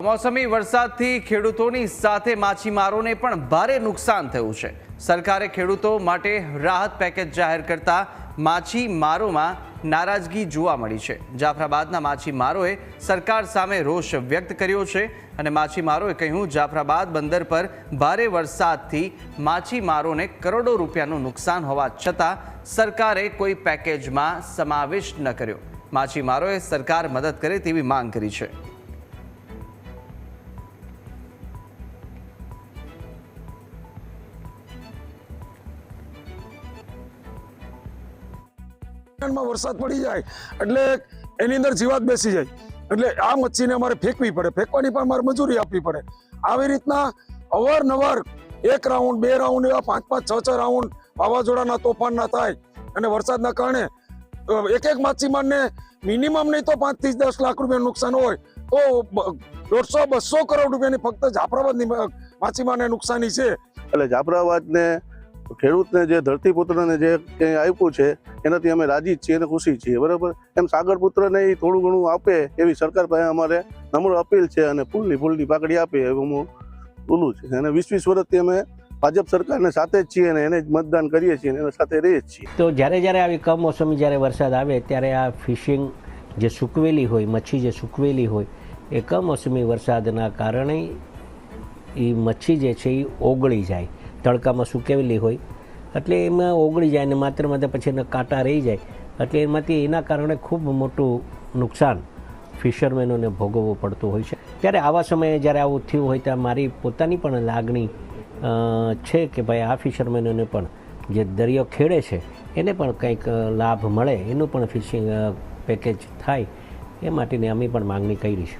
કમોસમી વરસાદથી ખેડૂતોની સાથે માછીમારોને પણ ભારે નુકસાન થયું છે। સરકારે ખેડૂતો માટે રાહત પેકેજ જાહેર કરતા માછીમારોમાં નારાજગી જોવા મળી છે। જાફરાબાદના માછીમારોએ સરકાર સામે રોષ વ્યક્ત કર્યો છે અને માછીમારોએ કહ્યું, જાફરાબાદ બંદર પર ભારે વરસાદથી માછીમારોને કરોડો રૂપિયાનું નુકસાન હોવા છતાં સરકારે કોઈ પેકેજમાં સમાવેશ ન કર્યો। માછીમારોએ સરકાર મદદ કરે તેવી માંગ કરી છે। વરસાદ પડી જાય એટલે એની અંદર જીવાત બેસી જાય એટલે આ મચ્છીને અમારે ફેંકવી પડે, ફેંકવાની પણ અમારે મજૂરી આપવી પડે। આવી રીતના અવારનવાર 1 રાઉન્ડ 2 રાઉન્ડ એવા 5-5 6-6 રાઉન્ડ વાવાઝોડાના તોફાનના થાય અને વરસાદના કારણે એક માછીમારને મિનિમમ નહીં તો 5 થી 10 લાખ રૂપિયાનું નુકસાન હોય તો 150-200 કરોડ રૂપિયાની ફક્ત જાફરાબાદની માછીમારને નુકસાની છે। એટલે જાફરાબાદને ખેડૂતને જે ધરતીપુત્રને જે કંઈ આપ્યું છે એનાથી અમે રાજી જ છીએ અને ખુશી છીએ, બરાબર। એમ સાગરપુત્રને એ થોડું ઘણું આપે એવી સરકાર પાસે અમારે નમ્ર અપીલ છે અને ફૂલની પાકડી આપે એવું હું બોલું છે। અને 20 વર્ષથી અમે ભાજપ સરકારને સાથે જ છીએ અને એને જ મતદાન કરીએ છીએ અને એના સાથે રહીએ જ છીએ। તો જ્યારે આવી કમોસમી જ્યારે વરસાદ આવે ત્યારે આ ફિશિંગ જે સૂકવેલી હોય, મચ્છી જે સૂકવેલી હોય એ કમોસમી વરસાદના કારણે એ મચ્છી જે છે એ ઓગળી જાય, તડકામાં સૂકવેલી હોય એટલે એમાં ઓગળી જાય ને માત્ર પછી એના કાંટા રહી જાય એટલે એમાંથી એના કારણે ખૂબ મોટું નુકસાન ફિશરમેનોને ભોગવવું પડતું હોય છે। ત્યારે આવા સમયે જ્યારે આવું થયું હોય ત્યારે મારી પોતાની પણ લાગણી છે કે ભાઈ આ ફિશરમેનોને પણ જે દરિયો ખેડે છે એને પણ કંઈક લાભ મળે, એનું પણ ફિશિંગ પેકેજ થાય એ માટેની અમે પણ માંગણી કરી છે।